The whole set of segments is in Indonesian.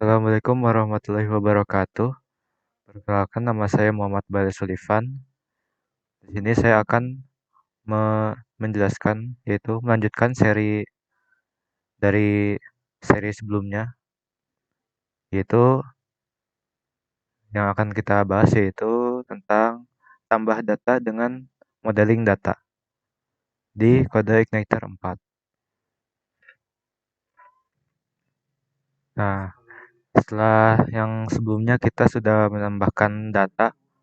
Assalamualaikum warahmatullahi wabarakatuh. Perkenalkan nama saya Muhammad Balil Sulifan. Di sini saya akan menjelaskan yaitu melanjutkan dari seri sebelumnya, yaitu yang akan kita bahas yaitu tentang tambah data dengan modeling data di kode Igniter 4. Nah, setelah yang sebelumnya kita sudah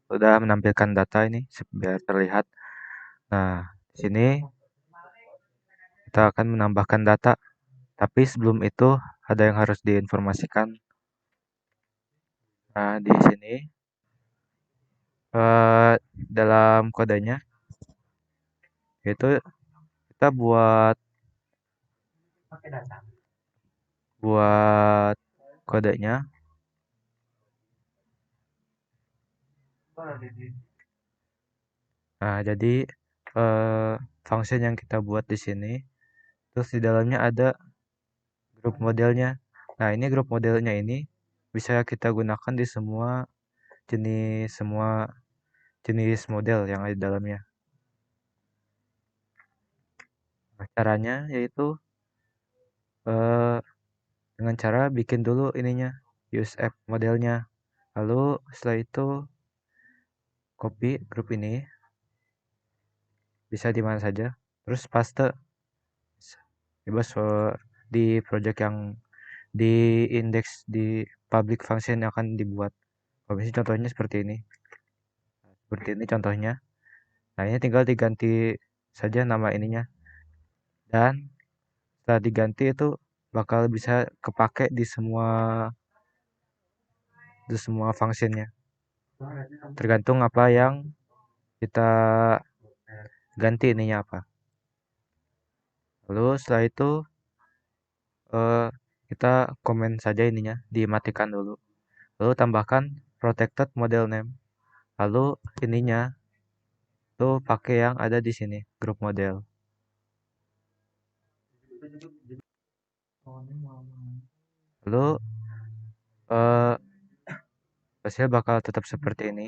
sudah menampilkan data ini biar terlihat. Nah, di sini kita akan menambahkan data. Tapi sebelum itu ada yang harus diinformasikan. Nah, di sini dalam kodenya itu kita buat kodenya. Nah, jadi function yang kita buat di sini, terus di dalamnya ada grup modelnya. Nah, ini grup modelnya ini bisa kita gunakan di semua jenis model yang ada di dalamnya. Nah, caranya yaitu eh, dengan cara bikin dulu ininya, use app modelnya. Lalu setelah itu copy grup ini, bisa di mana saja. Terus paste bebas di project yang di index di public function yang akan dibuat. Kalau misalnya contohnya seperti ini. Seperti ini contohnya. Nah, ini tinggal diganti saja nama ininya. Dan setelah diganti itu bakal bisa kepake di semua functionnya. Tergantung apa yang kita ganti ininya apa. Lalu setelah itu eh, kita komen saja ininya, dimatikan dulu. Lalu tambahkan protected model name. Lalu ininya tuh pakai yang ada di sini, grup model. Lalu eh, hasil bakal tetap seperti ini.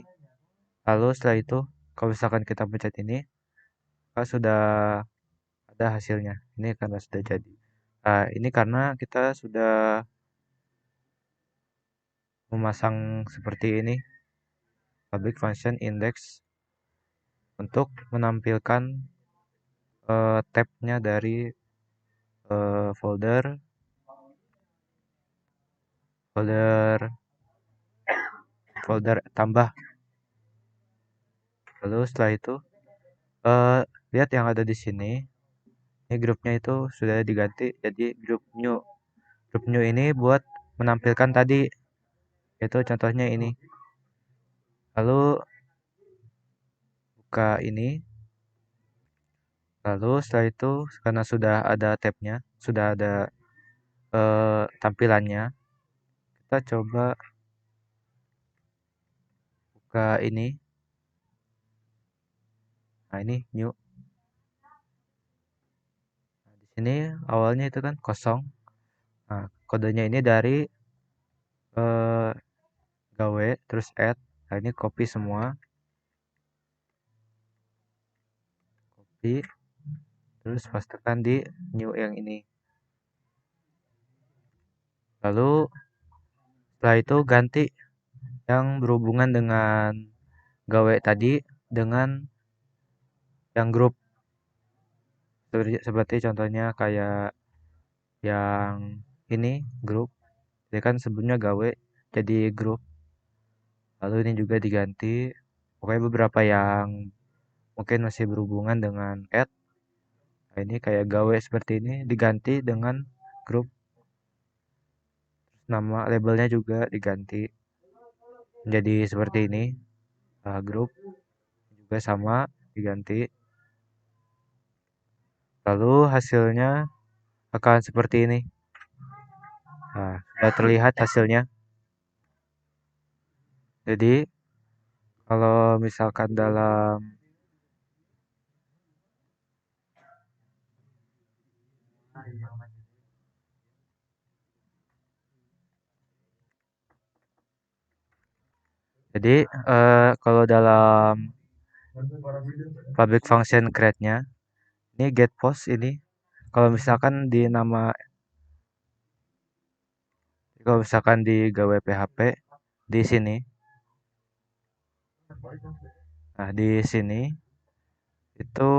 Lalu setelah itu, kalau misalkan kita pencet ini, sudah ada hasilnya. Ini karena sudah jadi. Nah, ini karena kita sudah memasang seperti ini, public function index untuk menampilkan tab-nya dari folder folder folder tambah. Lalu setelah itu lihat yang ada di sini. Ini grupnya itu sudah diganti jadi grup new. Grup new ini buat menampilkan tadi, itu contohnya ini. Lalu buka ini. Lalu setelah itu karena sudah ada tabnya, sudah ada tampilannya, kita coba buka ini. Nah, ini new. Nah, di sini awalnya itu kan kosong. Nah, kodenya ini dari eh, gawe terus add. Nah, ini copy semua. Copy terus pastekan di new yang ini. Lalu setelah itu ganti yang berhubungan dengan gawe tadi dengan yang grup. Seperti contohnya kayak yang ini grup. Jadi kan sebelumnya gawe jadi grup. Lalu ini juga diganti. Pokoknya beberapa yang mungkin masih berhubungan dengan add. Nah, ini kayak gawe seperti ini diganti dengan grup. Nama labelnya juga diganti menjadi seperti ini. Grup juga sama diganti. Lalu hasilnya akan seperti ini. Nah, sudah terlihat hasilnya. Jadi kalau misalkan dalam Jadi kalau dalam public function create-nya ini get post ini kalau misalkan di nama kalau misalkan di gawe PHP di sini. Nah, di sini itu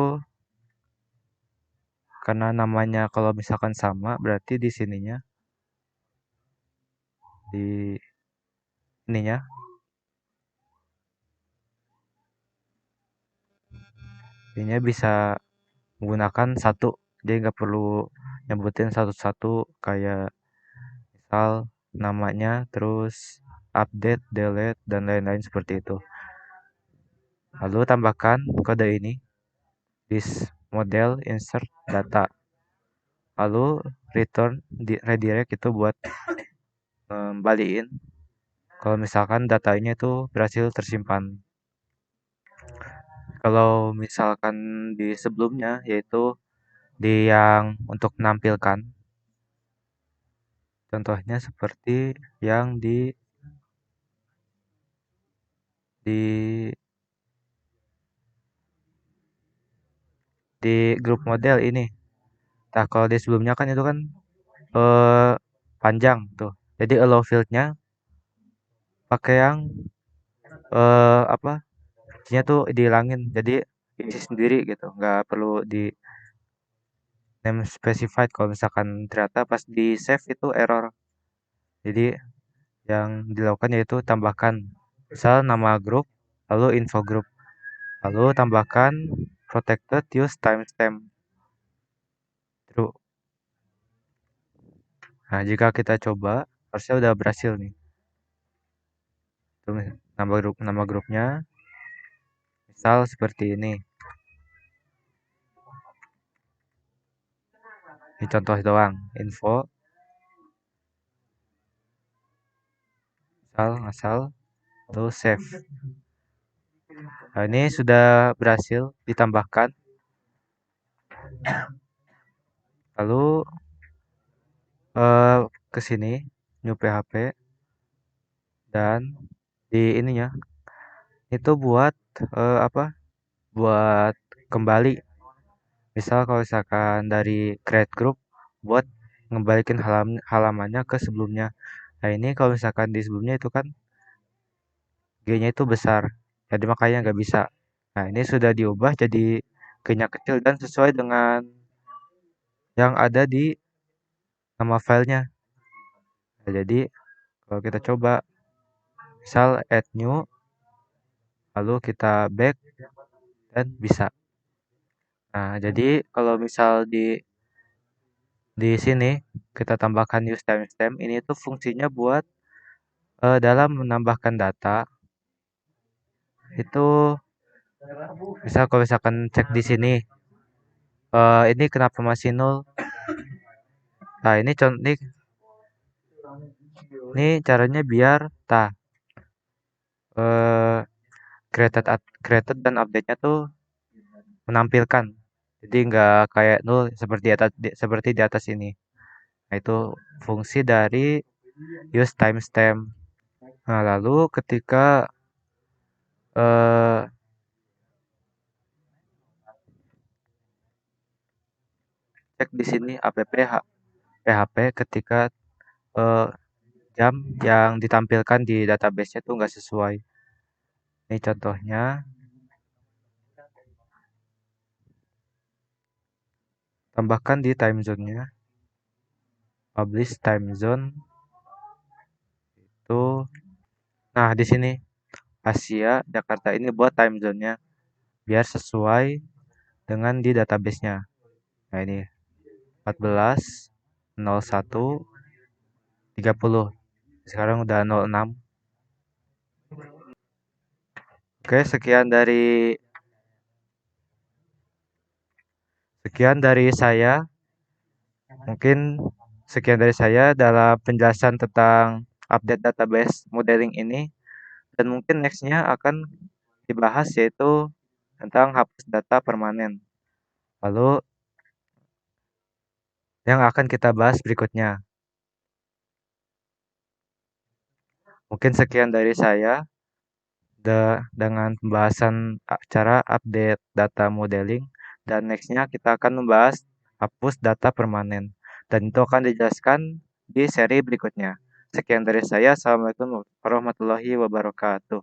karena namanya kalau misalkan sama berarti di sininya di ininya ininya bisa menggunakan satu. Jadi nggak perlu nyebutin satu-satu kayak misal namanya terus update, delete dan lain-lain seperti itu. Lalu tambahkan kode ini this model insert data. Lalu return di redirect itu buat kembaliin kalau misalkan datanya itu berhasil tersimpan. Kalau misalkan di sebelumnya yaitu di yang untuk menampilkan contohnya seperti yang di di grup model ini. Nah, kalau di sebelumnya kan itu kan eh, panjang tuh. Jadi allow field-nya pakai yang apa? Isinya tuh dihilangin. Jadi isi sendiri gitu. Nggak perlu di name specified kalau misalkan ternyata pas di save itu error. Jadi yang dilakukan yaitu tambahkan misal nama grup lalu info grup lalu tambahkan protected use timestamp true. Nah, jika kita coba harusnya udah berhasil nih. Tuh, nama grupnya misal seperti ini. Ini contoh doang. Info asal terus save. Nah, ini sudah berhasil ditambahkan. Lalu ke sini new PHP dan di ininya itu buat apa? Buat kembali. Misal kalau misalkan dari create group buat ngembalikin halamannya ke sebelumnya. Nah, ini kalau misalkan di sebelumnya itu kan G-nya itu besar. Jadi makanya nggak bisa. Nah, ini sudah diubah jadi G-nya kecil dan sesuai dengan yang ada di nama filenya. Nah, jadi kalau kita coba misal add new lalu kita back dan bisa. Nah, jadi kalau misal di sini kita tambahkan use timestamp ini tuh fungsinya buat dalam menambahkan data itu misal kalau misalkan cek di sini ini kenapa masih nol. Nah, ini contoh ini caranya biar eh, created dan update-nya tuh menampilkan. Jadi nggak kayak nol seperti di atas ini. Nah, itu fungsi dari use timestamp. Nah, lalu ketika eh, cek di sini app PHP ketika eh, jam yang ditampilkan di database-nya tuh nggak sesuai. Ini contohnya, tambahkan di time zone-nya, publish time zone itu. Nah, di sini Asia, Jakarta ini buat time zone-nya biar sesuai dengan di database-nya. Nah, ini 14, 01, 30. Sekarang udah 06. Oke, sekian dari saya. Mungkin sekian dari saya dalam penjelasan tentang update database modeling ini. Dan mungkin nextnya akan dibahas yaitu tentang hapus data permanen. Lalu yang akan kita bahas berikutnya. Mungkin sekian dari saya. dengan pembahasan cara update data modeling, dan nextnya kita akan membahas hapus data permanen, dan itu akan dijelaskan di seri berikutnya. Sekian dari saya. Assalamualaikum warahmatullahi wabarakatuh.